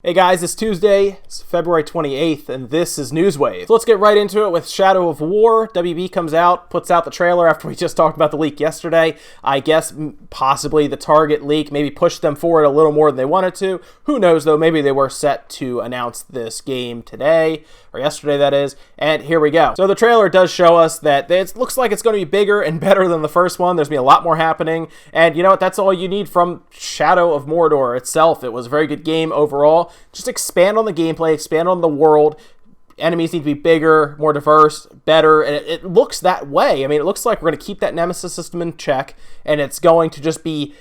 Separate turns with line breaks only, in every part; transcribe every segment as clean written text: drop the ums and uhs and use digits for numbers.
Hey guys, it's Tuesday, it's February 28th, and this is Newswave. So let's get right into it with Shadow of War. WB comes out, puts out the trailer after we just talked about the leak yesterday. I guess possibly the Target leak maybe pushed them forward a little more than they wanted to. Who knows though, maybe they were set to announce this game today, or yesterday that is, and here we go. So the trailer does show us that it looks like it's going to be bigger and better than the first one. There's going to be a lot more happening, and you know what, that's all you need from Shadow of Mordor itself. It was a very good game overall. Just expand on the gameplay, expand on the world. Enemies need to be bigger, more diverse, better, and it looks that way. I mean, it looks like we're going to keep that Nemesis system in check, and it's going to just be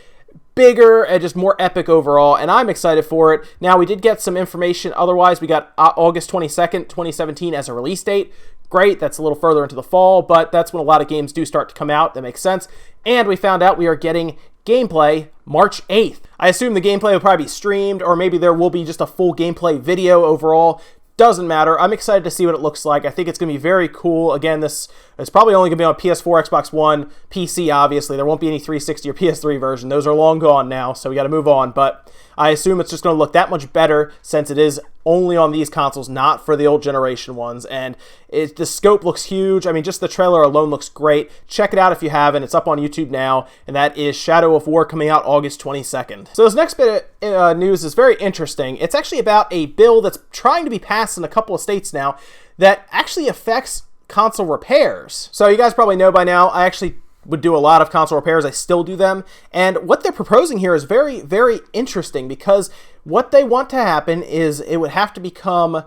bigger and just more epic overall, and I'm excited for it. Now, we did get some information. Otherwise, we got August 22nd, 2017 as a release date. Great, that's a little further into the fall, but that's when a lot of games do start to come out. That makes sense. And we found out we are getting gameplay March 8th. I assume the gameplay will probably be streamed, or maybe there will be just a full gameplay video overall. Doesn't matter. I'm excited to see what it looks like. I think it's going to be very cool. Again, this is probably only going to be on PS4, Xbox One, PC, obviously. There won't be any 360 or PS3 version. Those are long gone now, so we got to move on. But I assume it's just going to look that much better since it is only on these consoles, not for the old generation ones. And the scope looks huge. I mean, just the trailer alone looks great. Check it out if you haven't. It's up on YouTube now, and that is Shadow of War, coming out August 22nd. So this next bit of news is very interesting. It's actually about a bill that's trying to be passed in a couple of states now that actually affects console repairs. So you guys probably know by now, I actually would do a lot of console repairs. I still do them. And what they're proposing here is very, very interesting, because what they want to happen is it would have to become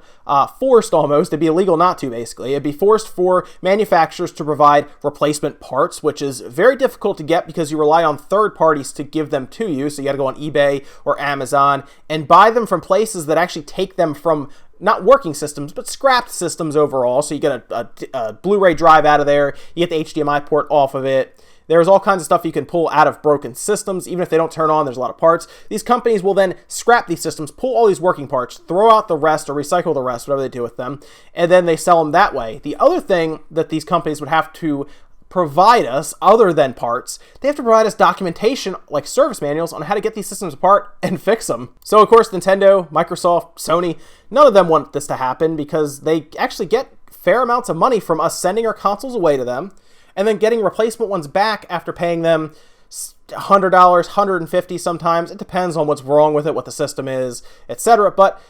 forced almost. It'd be illegal not to, basically. It'd be forced for manufacturers to provide replacement parts, which is very difficult to get because you rely on third parties to give them to you. So you got to go on eBay or Amazon and buy them from places that actually take them from not working systems, but scrapped systems overall. So you get a Blu-ray drive out of there, you get the HDMI port off of it. There's all kinds of stuff you can pull out of broken systems. Even if they don't turn on, there's a lot of parts. These companies will then scrap these systems, pull all these working parts, throw out the rest or recycle the rest, whatever they do with them, and then they sell them that way. The other thing that these companies would have to provide us, other than parts, they have to provide us documentation, like service manuals, on how to get these systems apart and fix them. So of course, Nintendo, Microsoft, Sony, none of them want this to happen because they actually get fair amounts of money from us sending our consoles away to them and then getting replacement ones back after paying them $100, $150 sometimes. It depends on what's wrong with it, what the system is, etc. But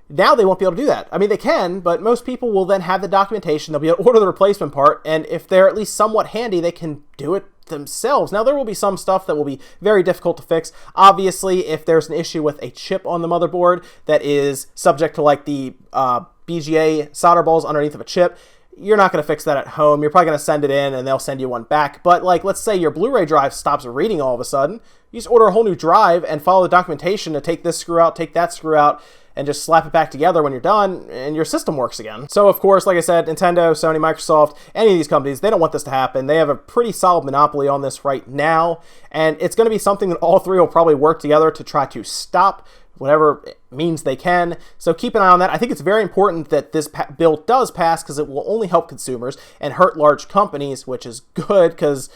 now they won't be able to do that. I mean, they can, but most people will then have the documentation. They'll be able to order the replacement part, and if they're at least somewhat handy, they can do it themselves. Now, there will be some stuff that will be very difficult to fix. Obviously, if there's an issue with a chip on the motherboard that is subject to like the BGA solder balls underneath of a chip, you're not going to fix that at home. You're probably going to send it in and they'll send you one back. But like, let's say your Blu-ray drive stops reading all of a sudden. You just order a whole new drive and follow the documentation to take this screw out, take that screw out, and just slap it back together when you're done, and your system works again. So of course, like I said, Nintendo, Sony, Microsoft, any of these companies, they don't want this to happen. They have a pretty solid monopoly on this right now, and it's going to be something that all three will probably work together to try to stop, whatever means they can. So keep an eye on that. I think it's very important that this bill does pass because it will only help consumers and hurt large companies, which is good because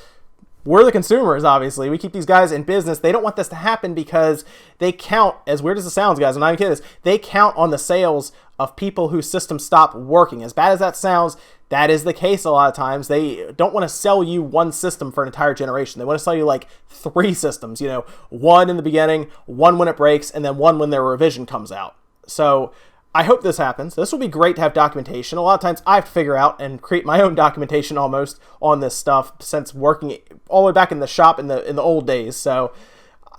we're the consumers, obviously. We keep these guys in business. They don't want this to happen because they count, as weird as it sounds, guys, I'm not even kidding this, they count on the sales of people whose systems stop working. As bad as that sounds, that is the case a lot of times. They don't want to sell you one system for an entire generation. They want to sell you like 3 systems, one in the beginning, one when it breaks, and then one when their revision comes out. So I hope this happens. This will be great to have documentation. A lot of times I have to figure out and create my own documentation almost on this stuff since working all the way back in the shop in the old days. So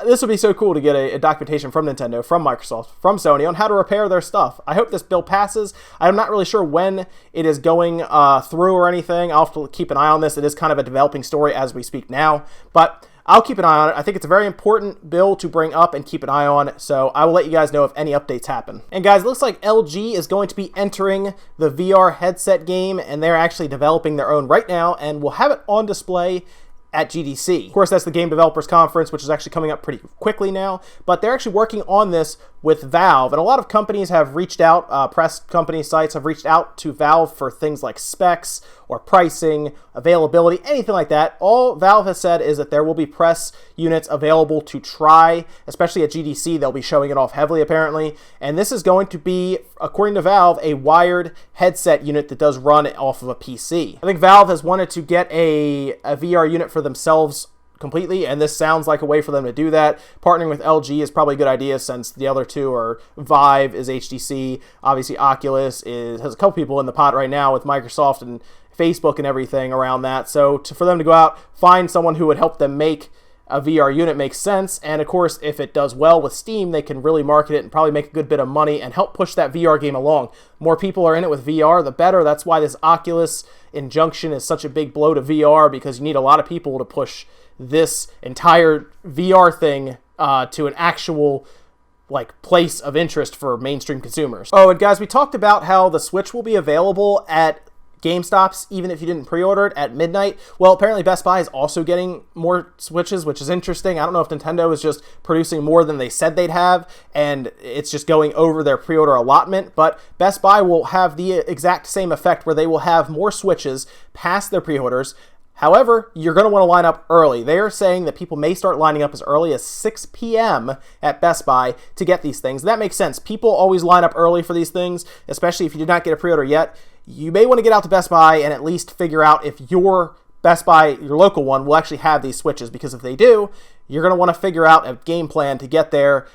this would be so cool to get a documentation from Nintendo, from Microsoft, from Sony on how to repair their stuff. I hope this bill passes. I'm not really sure when it is going through or anything. I'll have to keep an eye on this. It is kind of a developing story as we speak now, but I'll keep an eye on it. I think it's a very important bill to bring up and keep an eye on, so I will let you guys know if any updates happen. And guys, it looks like LG is going to be entering the VR headset game, and they're actually developing their own right now, and we'll have it on display at GDC. Of course, that's the Game Developers Conference, which is actually coming up pretty quickly now, but they're actually working on this with Valve. And a lot of companies have reached out, press company sites have reached out to Valve for things like specs or pricing, availability, anything like that. All Valve has said is that there will be press units available to try, especially at GDC. They'll be showing it off heavily, apparently. And this is going to be, according to Valve, a wired headset unit that does run off of a PC. I think Valve has wanted to get a VR unit for themselves completely, and this sounds like a way for them to do that. Partnering with LG is probably a good idea, since the other two are Vive is HTC, obviously Oculus has a couple people in the pot right now with Microsoft and Facebook and everything around that. So for them to go out, find someone who would help them make a VR unit makes sense. And of course, if it does well with Steam, they can really market it and probably make a good bit of money and help push that VR game along. More people are in it with VR, the better. That's why this Oculus injunction is such a big blow to VR, because you need a lot of people to push this entire VR thing to an actual place of interest for mainstream consumers. Oh, and guys, we talked about how the Switch will be available at GameStops even if you didn't pre-order it at midnight. Well, apparently Best Buy is also getting more Switches, which is interesting. I don't know if Nintendo is just producing more than they said they'd have, and it's just going over their pre-order allotment, but Best Buy will have the exact same effect, where they will have more Switches past their pre-orders. However, you're going to want to line up early. They are saying that people may start lining up as early as 6 p.m. at Best Buy to get these things. That makes sense. People always line up early for these things, especially if you did not get a pre-order yet. You may want to get out to Best Buy and at least figure out if your Best Buy, your local one, will actually have these Switches, because if they do, you're going to want to figure out a game plan to get there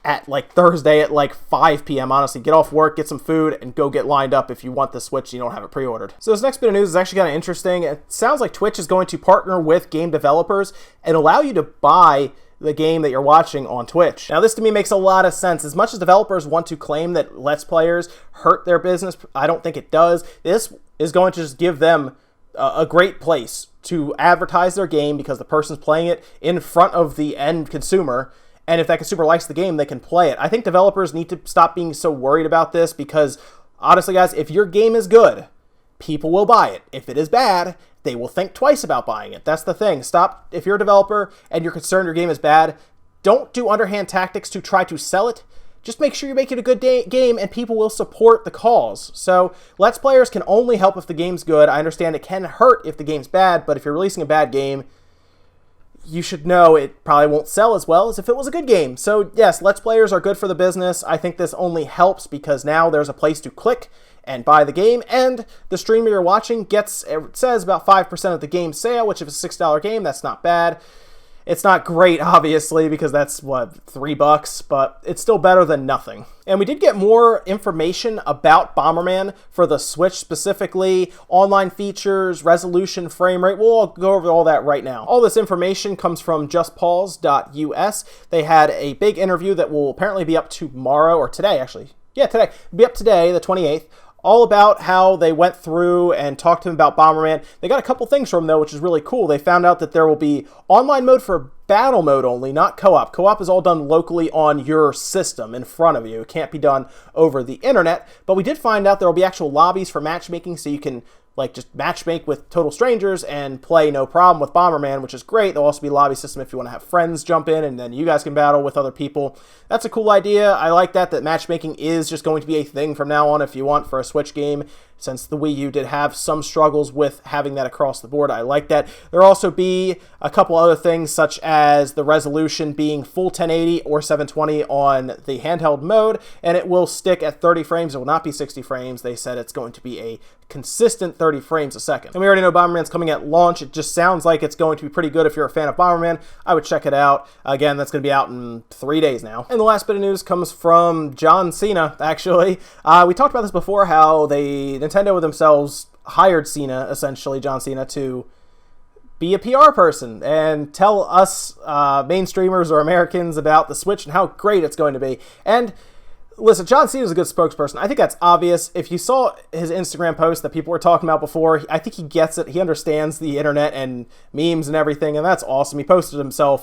at Thursday at 5 p.m. Honestly, get off work, get some food, and go get lined up if you want the Switch and you don't have it pre-ordered. So this next bit of news is actually kind of interesting. It sounds like Twitch is going to partner with game developers and allow you to buy the game that you're watching on Twitch. Now, this to me makes a lot of sense. As much as developers want to claim that Let's Players hurt their business, I don't think it does. This is going to just give them a great place to advertise their game, because the person's playing it in front of the end consumer. And if that consumer likes the game, they can play it. I think developers need to stop being so worried about this, because honestly, guys, if your game is good, people will buy it. If it is bad, they will think twice about buying it. That's the thing. Stop. If you're a developer and you're concerned your game is bad, don't do underhand tactics to try to sell it. Just make sure you make it a good game, and people will support the cause. So Let's Players can only help if the game's good. I understand it can hurt if the game's bad, but if you're releasing a bad game, you should know it probably won't sell as well as if it was a good game. So yes, Let's Players are good for the business. I think this only helps because now there's a place to click and buy the game, and the streamer you're watching gets, it says, about 5% of the game sale, which if it's a $6 game, that's not bad. It's not great, obviously, because that's, $3, but it's still better than nothing. And we did get more information about Bomberman for the Switch, specifically online features, resolution, frame rate. We'll go over all that right now. All this information comes from justpause.us. They had a big interview that will apparently be up tomorrow, or today, actually. Yeah, today. It'll be up today, the 28th. All about how they went through and talked to him about Bomberman. They got a couple things from him, though, which is really cool. They found out that there will be online mode for battle mode only, not co-op. Co-op is all done locally on your system in front of you. It can't be done over the internet. But we did find out there will be actual lobbies for matchmaking, so you can just matchmake with total strangers and play no problem with Bomberman, which is great. There'll also be a lobby system if you want to have friends jump in, and then you guys can battle with other people. That's a cool idea. I like that matchmaking is just going to be a thing from now on if you want for a Switch game, since the Wii U did have some struggles with having that across the board. I like that. There'll also be a couple other things, such as the resolution being full 1080 or 720 on the handheld mode, and it will stick at 30 frames. It will not be 60 frames. They said it's going to be a consistent 30 frames a second. And we already know Bomberman's coming at launch. It just sounds like it's going to be pretty good if you're a fan of Bomberman. I would check it out. Again, that's going to be out in 3 days now. And the last bit of news comes from John Cena, actually. We talked about this before, how Nintendo themselves hired Cena, essentially, John Cena, to be a PR person and tell us mainstreamers or Americans about the Switch and how great it's going to be. And listen, John Cena is a good spokesperson. I think that's obvious. If you saw his Instagram post that people were talking about before, I think he gets it. He understands the internet and memes and everything, and that's awesome. He posted himself,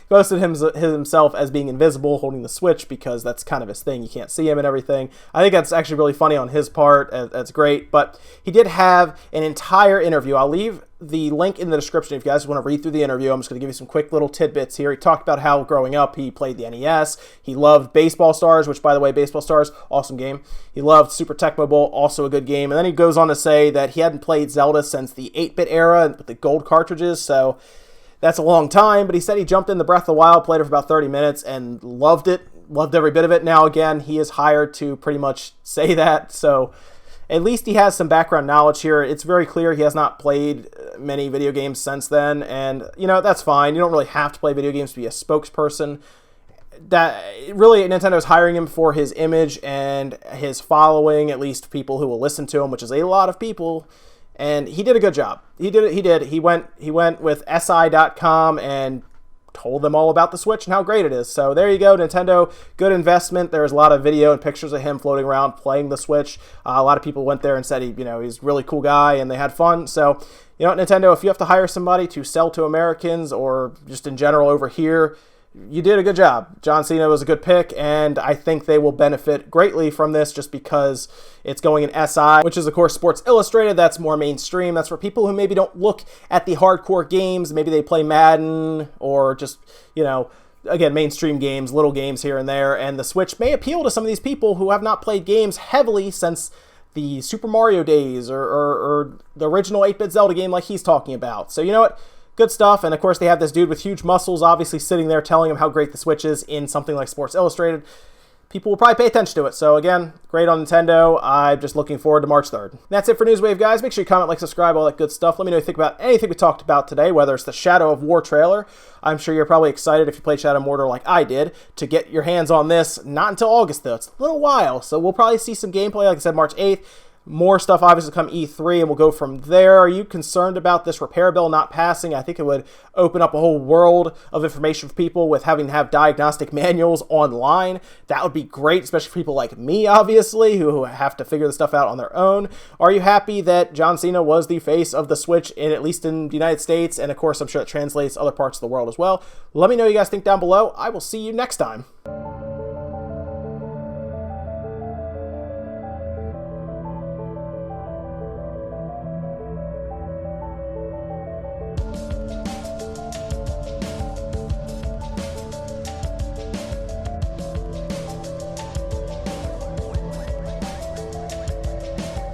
himself as being invisible, holding the Switch, because that's kind of his thing. You can't see him and everything. I think that's actually really funny on his part. That's great. But he did have an entire interview. I'll leave the link in the description if you guys want to read through the interview. I'm just going to give you some quick little tidbits here. He talked about how growing up he played the NES. He loved Baseball Stars, which, by the way, Baseball Stars, awesome game. He loved Super Tecmo Bowl, also a good game. And then he goes on to say that he hadn't played Zelda since the 8-bit era with the gold cartridges, so that's a long time. But he said he jumped in the Breath of the Wild, played it for about 30 minutes, and loved it, loved every bit of it. Now, again, he is hired to pretty much say that, so at least he has some background knowledge here. It's very clear he has not played many video games since then, and, you know, that's fine. You don't really have to play video games to be a spokesperson. That really, Nintendo's hiring him for his image and his following, at least people who will listen to him, which is a lot of people, and he did a good job. He did. He went with SI.com and told them all about the Switch and how great it is. So there you go, Nintendo, good investment. There's a lot of video and pictures of him floating around playing the Switch. A lot of people went there and said he's a really cool guy and they had fun. So, you know what, Nintendo, if you have to hire somebody to sell to Americans or just in general over here, you did a good job. John Cena was a good pick, and I think they will benefit greatly from this just because it's going in SI, which is, of course, Sports Illustrated. That's more mainstream. That's for people who maybe don't look at the hardcore games. Maybe they play Madden or just, again, mainstream games, little games here and there. And the Switch may appeal to some of these people who have not played games heavily since the Super Mario days or the original 8-bit Zelda game like he's talking about. So you know what? Good stuff, and of course they have this dude with huge muscles obviously sitting there telling him how great the Switch is in something like Sports Illustrated. People will probably pay attention to it, so again, great on Nintendo. I'm just looking forward to March 3rd. That's it for Newswave, guys. Make sure you comment, like, subscribe, all that good stuff. Let me know what you think about anything we talked about today, whether it's the Shadow of War trailer. I'm sure you're probably excited if you played Shadow of Mordor like I did to get your hands on this. Not until August, though. It's a little while, so we'll probably see some gameplay, like I said, March 8th. More stuff obviously come E3, and we'll go from there. Are you concerned about this repair bill not passing? I think it would open up a whole world of information for people with having to have diagnostic manuals online. That would be great, especially for people like me, obviously, who have to figure this stuff out on their own. Are you happy that John Cena was the face of the Switch, at least in the United States? And, of course, I'm sure it translates to other parts of the world as well. Let me know what you guys think down below. I will see you next time.